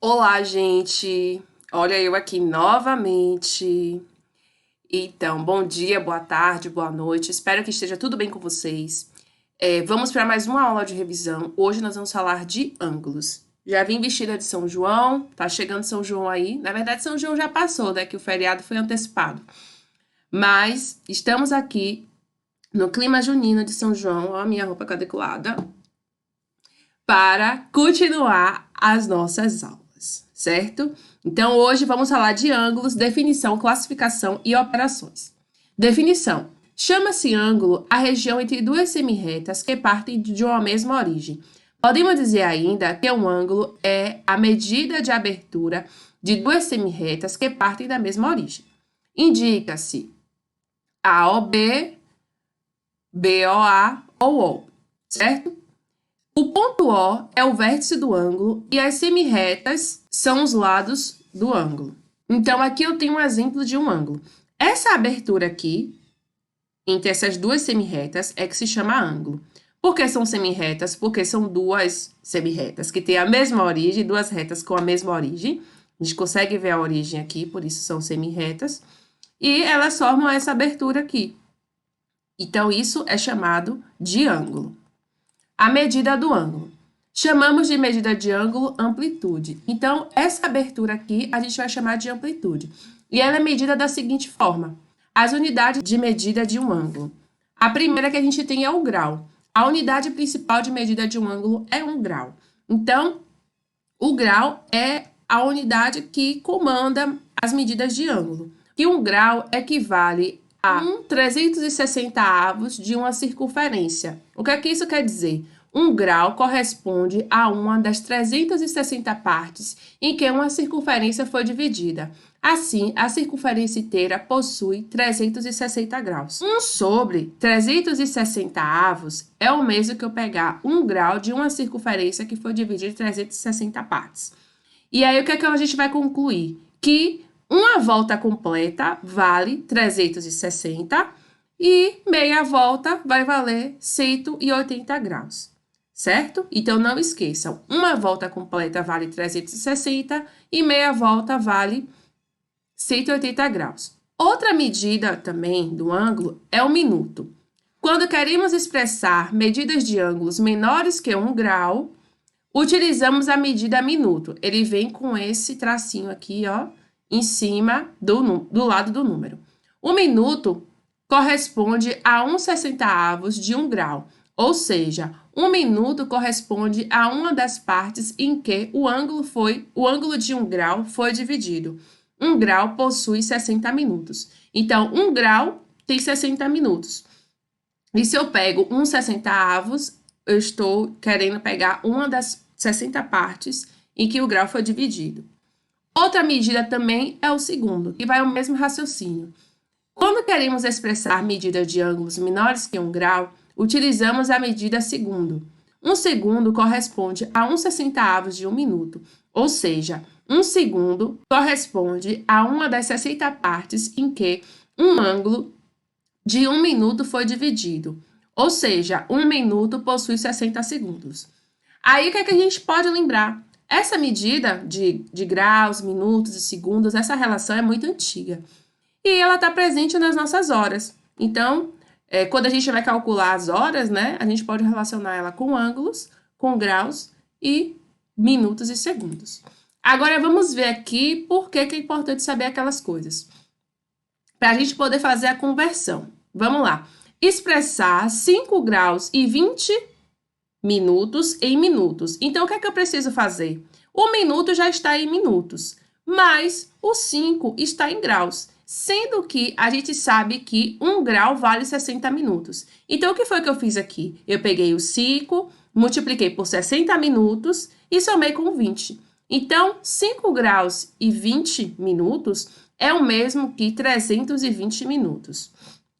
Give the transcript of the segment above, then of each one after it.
Olá, gente! Olha eu aqui novamente. Então, bom dia, boa tarde, boa noite. Espero que esteja tudo bem com vocês. Vamos para mais uma aula de revisão. Hoje nós vamos falar de ângulos. Já vim vestida de São João, tá chegando São João aí. Na verdade, São João já passou, né? Que o feriado foi antecipado. Mas estamos aqui no clima junino de São João, ó, a minha roupa quadriculada, para continuar as nossas aulas, certo? Então, hoje vamos falar de ângulos, definição, classificação e operações. Definição. Chama-se ângulo a região entre duas semirretas que partem de uma mesma origem. Podemos dizer ainda que um ângulo é a medida de abertura de duas semirretas que partem da mesma origem. Indica-se AOB, BOA ou O, certo? O ponto O é o vértice do ângulo e as semirretas são os lados do ângulo. Então, aqui eu tenho um exemplo de um ângulo. Essa abertura aqui, entre essas duas semirretas, é que se chama ângulo. Por que são semirretas? Porque são duas semirretas que têm a mesma origem, duas retas com a mesma origem. A gente consegue ver a origem aqui, por isso são semirretas. E elas formam essa abertura aqui. Então, isso é chamado de ângulo. A medida do ângulo. Chamamos de medida de ângulo amplitude. Então, essa abertura aqui a gente vai chamar de amplitude. E ela é medida da seguinte forma: as unidades de medida de um ângulo. A primeira que a gente tem é o grau. A unidade principal de medida de um ângulo é um grau. Então, o grau é a unidade que comanda as medidas de ângulo. E um grau equivale a 360 avos de uma circunferência. O que é que isso quer dizer? Um grau corresponde a uma das 360 partes em que uma circunferência foi dividida. Assim, a circunferência inteira possui 360 graus. 1 sobre 360 avos é o mesmo que eu pegar 1 grau de uma circunferência que foi dividida em 360 partes. E aí, o que é que a gente vai concluir? Que uma volta completa vale 360 e meia volta vai valer 180 graus, certo? Então, não esqueçam, uma volta completa vale 360 e meia volta vale 180 graus. Outra medida também do ângulo é o minuto. Quando queremos expressar medidas de ângulos menores que 1 grau, utilizamos a medida minuto. Ele vem com esse tracinho aqui, ó, em cima do lado do número. O minuto corresponde a 1/60 de 1 grau, ou seja, 1 minuto corresponde a uma das partes em que o ângulo de 1 grau foi dividido. 1 grau possui 60 minutos. Então, 1 grau tem 60 minutos. E se eu pego 1/60, eu estou querendo pegar uma das 60 partes em que o grau foi dividido. Outra medida também é o segundo, que vai o mesmo raciocínio. Quando queremos expressar medidas de ângulos menores que 1 grau, utilizamos a medida segundo. 1 segundo corresponde a 1/60 de 1 minuto, ou seja, 1 segundo corresponde a uma das 60 partes em que um ângulo de 1 minuto foi dividido, ou seja, 1 minuto possui 60 segundos. Aí, o que é que a gente pode lembrar? Essa medida de graus, minutos e segundos, essa relação é muito antiga. E ela está presente nas nossas horas. Então, quando a gente vai calcular as horas, né, a gente pode relacionar ela com ângulos, com graus e minutos e segundos. Agora, vamos ver aqui por que é importante saber aquelas coisas. Para a gente poder fazer a conversão. Vamos lá. Expressar 5 graus e 20 minutos em minutos. Então, o que é que eu preciso fazer? O minuto já está em minutos, mas o 5 está em graus, sendo que a gente sabe que 1 grau vale 60 minutos. Então, o que foi que eu fiz aqui? Eu peguei o 5, multipliquei por 60 minutos e somei com 20. Então, 5 graus e 20 minutos é o mesmo que 320 minutos,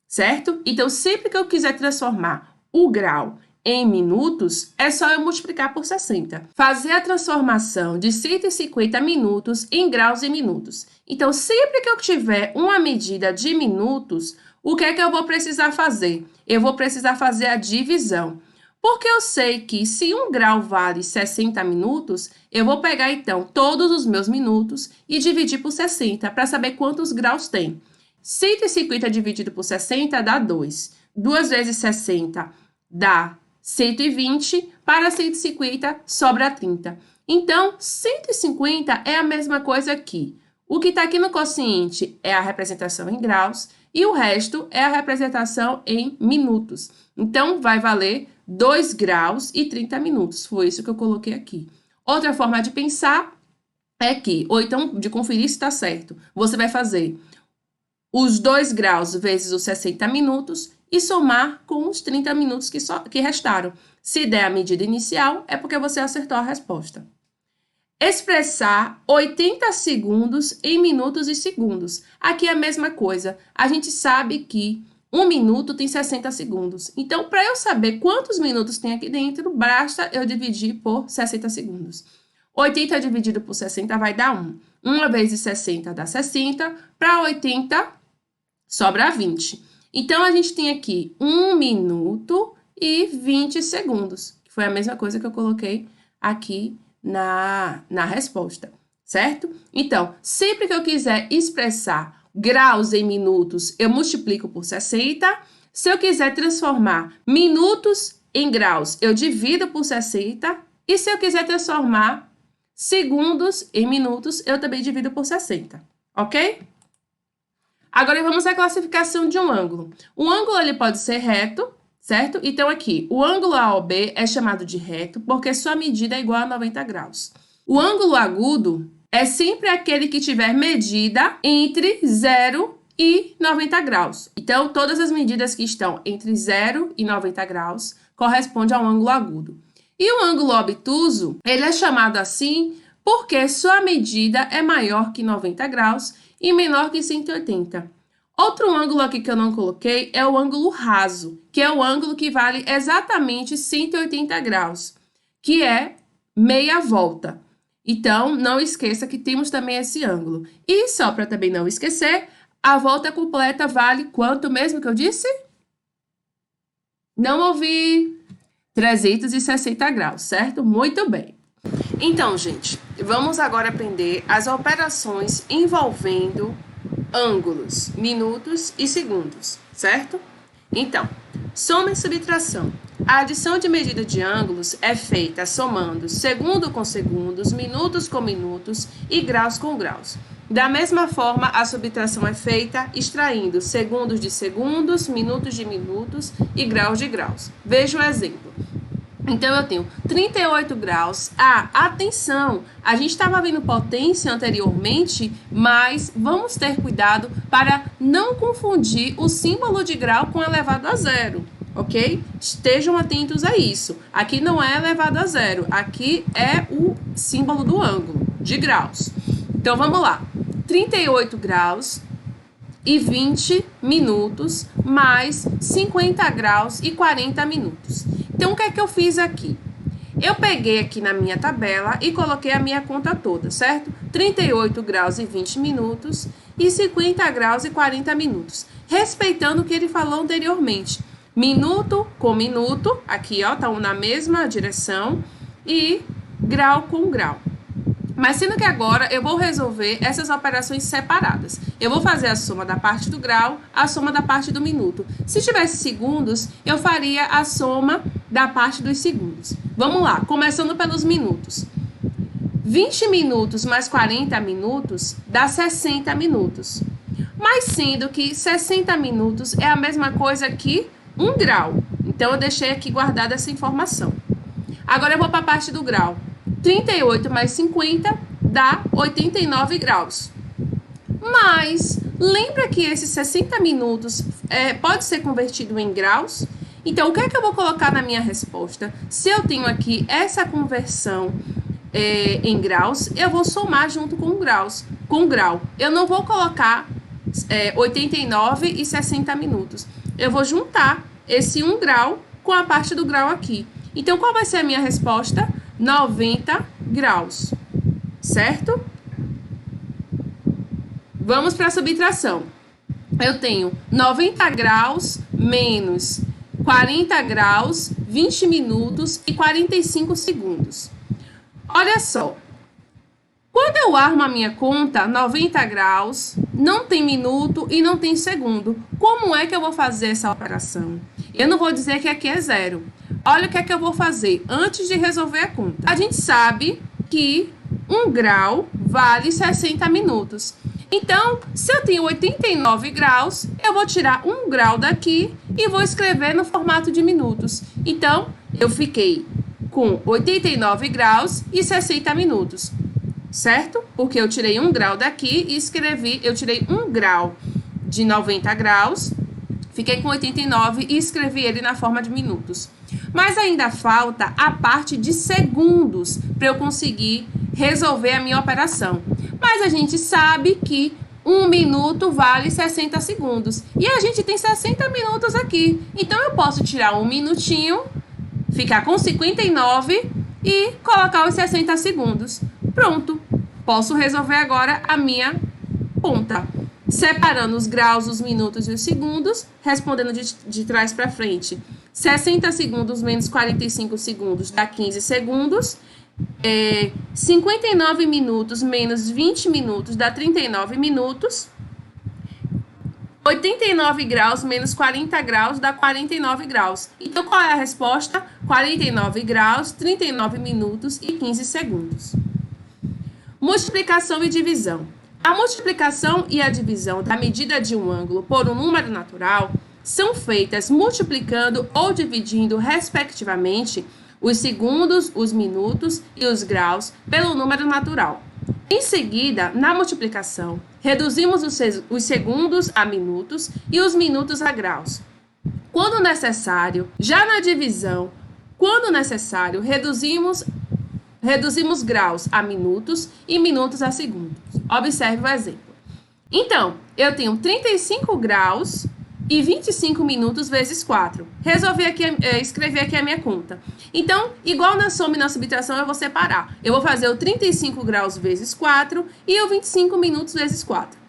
certo? Então, sempre que eu quiser transformar o grau em minutos, é só eu multiplicar por 60. Fazer a transformação de 150 minutos em graus e minutos. Então, sempre que eu tiver uma medida de minutos, o que é que eu vou precisar fazer? Eu vou precisar fazer a divisão. Porque eu sei que se 1 grau vale 60 minutos, eu vou pegar, então, todos os meus minutos e dividir por 60, para saber quantos graus tem. 150 dividido por 60 dá 2. 2 vezes 60 dá 120, para 150 sobra 30. Então, 150 é a mesma coisa aqui. O que está aqui no quociente é a representação em graus e o resto é a representação em minutos. Então, vai valer 2 graus e 30 minutos. Foi isso que eu coloquei aqui. Outra forma de pensar é que, ou então de conferir se está certo, você vai fazer os 2 graus vezes os 60 minutos e somar com os 30 minutos que restaram. Se der a medida inicial, é porque você acertou a resposta. Expressar 80 segundos em minutos e segundos. Aqui é a mesma coisa. A gente sabe que 1 minuto tem 60 segundos. Então, para eu saber quantos minutos tem aqui dentro, basta eu dividir por 60 segundos. 80 dividido por 60 vai dar 1. 1 vezes 60 dá 60. Para 80, sobra 20. Então, a gente tem aqui 1 minuto e 20 segundos. Que foi a mesma coisa que eu coloquei aqui na resposta, certo? Então, sempre que eu quiser expressar graus em minutos, eu multiplico por 60. Se eu quiser transformar minutos em graus, eu divido por 60. E se eu quiser transformar segundos em minutos, eu também divido por 60, ok? Agora, vamos à classificação de um ângulo. O ângulo ele pode ser reto, certo? Então, aqui, o ângulo AOB é chamado de reto porque sua medida é igual a 90 graus. O ângulo agudo é sempre aquele que tiver medida entre 0 e 90 graus. Então, todas as medidas que estão entre 0 e 90 graus correspondem ao ângulo agudo. E o ângulo obtuso, ele é chamado assim porque sua medida é maior que 90 graus e menor que 180. Outro ângulo aqui que eu não coloquei é o ângulo raso, que é o ângulo que vale exatamente 180 graus, que é meia volta. Então, não esqueça que temos também esse ângulo. E só para também não esquecer, a volta completa vale quanto mesmo que eu disse? Não ouvi. 360 graus, certo? Muito bem. Então, gente, vamos agora aprender as operações envolvendo ângulos, minutos e segundos, certo? Então, soma e subtração. A adição de medida de ângulos é feita somando segundo com segundos, minutos com minutos e graus com graus. Da mesma forma, a subtração é feita extraindo segundos de segundos, minutos de minutos e graus de graus. Veja o exemplo. Então, eu tenho 38 graus. Atenção! A gente estava vendo potência anteriormente, mas vamos ter cuidado para não confundir o símbolo de grau com elevado a zero, ok? Estejam atentos a isso. Aqui não é elevado a zero, aqui é o símbolo do ângulo, de graus. Então, vamos lá. 38 graus e 20 minutos, mais 50 graus e 40 minutos. Então, o que é que eu fiz aqui? Eu peguei aqui na minha tabela e coloquei a minha conta toda, certo? 38 graus e 20 minutos e 50 graus e 40 minutos. Respeitando o que ele falou anteriormente. Minuto com minuto, aqui ó, tá na mesma direção, e grau com grau. Mas sendo que agora eu vou resolver essas operações separadas. Eu vou fazer a soma da parte do grau, a soma da parte do minuto. Se tivesse segundos, eu faria a soma da parte dos segundos. Vamos lá, começando pelos minutos. 20 minutos mais 40 minutos dá 60 minutos. Mas sendo que 60 minutos é a mesma coisa que 1 grau. Então, eu deixei aqui guardada essa informação. Agora, eu vou para a parte do grau. 38 mais 50 dá 89 graus. Mas, lembra que esses 60 minutos pode ser convertido em graus? Então, o que é que eu vou colocar na minha resposta? Se eu tenho aqui essa conversão em graus, eu vou somar junto com graus, com grau. Eu não vou colocar 89 e 60 minutos. Eu vou juntar esse 1 grau com a parte do grau aqui. Então, qual vai ser a minha resposta? 90 graus, certo? Vamos para a subtração. Eu tenho 90 graus menos 40 graus, 20 minutos e 45 segundos. Olha só. Quando eu armo a minha conta, 90 graus, não tem minuto e não tem segundo. Como é que eu vou fazer essa operação? Eu não vou dizer que aqui é zero. Olha o que é que eu vou fazer antes de resolver a conta. A gente sabe que 1 grau vale 60 minutos. Então, se eu tenho 89 graus, eu vou tirar 1 grau daqui e vou escrever no formato de minutos. Então, eu fiquei com 89 graus e 60 minutos. Certo? Porque eu tirei 1 grau daqui e escrevi, eu tirei 1 grau de 90 graus, fiquei com 89 e escrevi ele na forma de minutos. Mas ainda falta a parte de segundos para eu conseguir resolver a minha operação. Mas a gente sabe que 1 minuto vale 60 segundos. E a gente tem 60 minutos aqui. Então, eu posso tirar 1 minutinho, ficar com 59 e colocar os 60 segundos. Pronto, posso resolver agora a minha conta. Separando os graus, os minutos e os segundos, respondendo de trás para frente. 60 segundos menos 45 segundos dá 15 segundos. 59 minutos menos 20 minutos dá 39 minutos. 89 graus menos 40 graus dá 49 graus. Então, qual é a resposta? 49 graus, 39 minutos e 15 segundos. Multiplicação e divisão. A multiplicação e a divisão da medida de um ângulo por um número natural são feitas multiplicando ou dividindo, respectivamente, os segundos, os minutos e os graus pelo número natural. Em seguida, na multiplicação, reduzimos os segundos a minutos e os minutos a graus. Quando necessário, já na divisão, quando necessário, reduzimos graus a minutos e minutos a segundos. Observe o exemplo. Então, eu tenho 35 graus e 25 minutos vezes 4. Resolvi aqui, escrever aqui a minha conta. Então, igual na soma e na subtração, eu vou separar. Eu vou fazer o 35 graus vezes 4 e o 25 minutos vezes 4.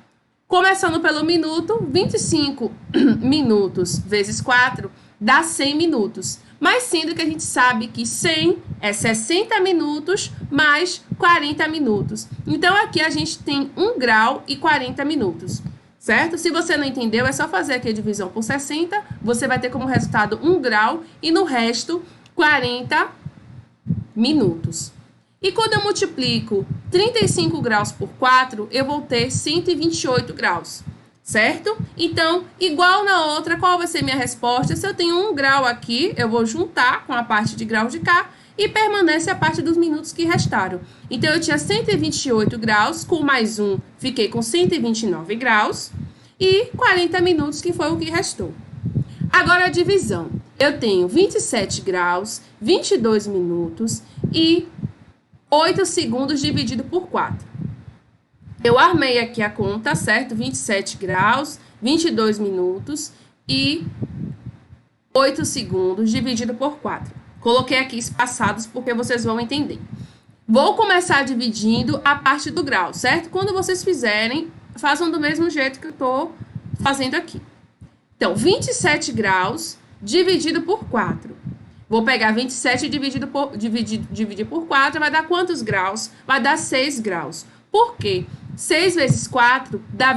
Começando pelo minuto, 25 minutos vezes 4 dá 100 minutos. Mas sendo que a gente sabe que 100 é 60 minutos mais 40 minutos. Então, aqui a gente tem 1 grau e 40 minutos, certo? Se você não entendeu, é só fazer aqui a divisão por 60. Você vai ter como resultado 1 grau e no resto 40 minutos. E quando eu multiplico 35 graus por 4, eu vou ter 128 graus. Certo? Então, igual na outra, qual vai ser minha resposta? Se eu tenho 1 grau aqui, eu vou juntar com a parte de graus de cá e permanece a parte dos minutos que restaram. Então, eu tinha 128 graus, com mais 1, fiquei com 129 graus e 40 minutos, que foi o que restou. Agora, a divisão. Eu tenho 27 graus, 22 minutos e 8 segundos dividido por 4. Eu armei aqui a conta, certo? 27 graus, 22 minutos e 8 segundos dividido por 4. Coloquei aqui espaçados porque vocês vão entender. Vou começar dividindo a parte do grau, certo? Quando vocês fizerem, façam do mesmo jeito que eu estou fazendo aqui. Então, 27 graus dividido por 4. Vou pegar 27 e dividir por 4, vai dar quantos graus? Vai dar 6 graus. Por quê? 6 vezes 4 dá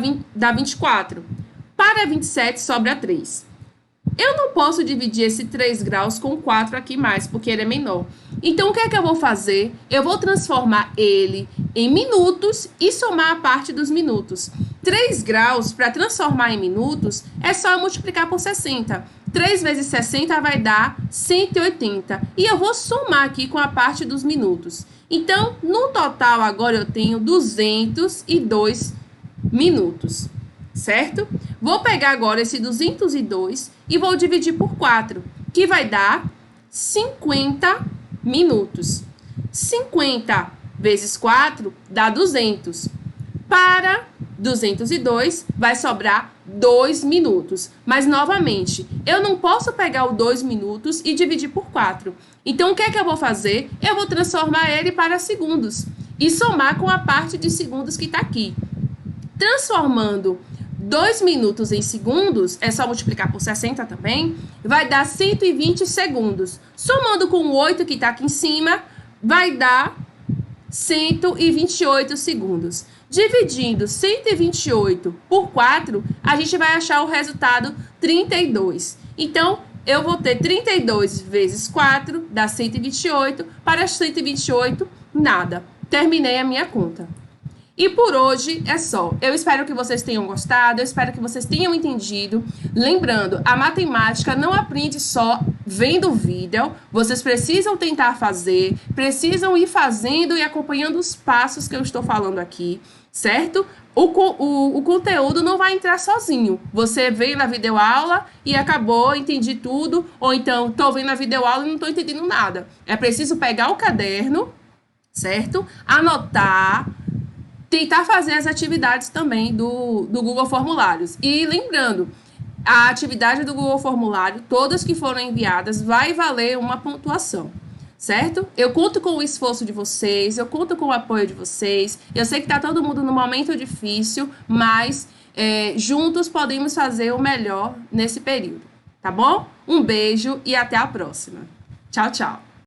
24. Para 27, sobra 3. Eu não posso dividir esse 3 graus com 4 aqui mais, porque ele é menor. Então, o que é que eu vou fazer? Eu vou transformar ele em minutos e somar a parte dos minutos. 3 graus, para transformar em minutos, é só eu multiplicar por 60. 3 vezes 60 vai dar 180. E eu vou somar aqui com a parte dos minutos. Então, no total, agora eu tenho 202 minutos, certo? Vou pegar agora esse 202 e vou dividir por 4, que vai dar 50 minutos. 50 vezes 4 dá 200. Para 202 vai sobrar 2 minutos. Mas, novamente, eu não posso pegar o 2 minutos e dividir por 4. Então, o que é que eu vou fazer? Eu vou transformar ele para segundos e somar com a parte de segundos que está aqui. Transformando 2 minutos em segundos, é só multiplicar por 60 também, vai dar 120 segundos. Somando com o 8 que está aqui em cima, vai dar 128 segundos. Dividindo 128 por 4, a gente vai achar o resultado 32. Então, eu vou ter 32 vezes 4, dá 128. Para 128, nada. Terminei a minha conta. E por hoje é só. Eu espero que vocês tenham gostado, eu espero que vocês tenham entendido. Lembrando, a matemática não aprende só vendo o vídeo, vocês precisam tentar fazer, precisam ir fazendo e acompanhando os passos que eu estou falando aqui, certo? O conteúdo não vai entrar sozinho. Você veio na videoaula e acabou, entendi tudo, ou então estou vendo a videoaula e não estou entendendo nada. É preciso pegar o caderno, certo? Anotar, tentar fazer as atividades também do Google Formulários. E lembrando, a atividade do Google Formulário, todas que foram enviadas, vai valer uma pontuação, certo? Eu conto com o esforço de vocês, eu conto com o apoio de vocês. Eu sei que está todo mundo num momento difícil, mas juntos podemos fazer o melhor nesse período, tá bom? Um beijo e até a próxima. Tchau, tchau.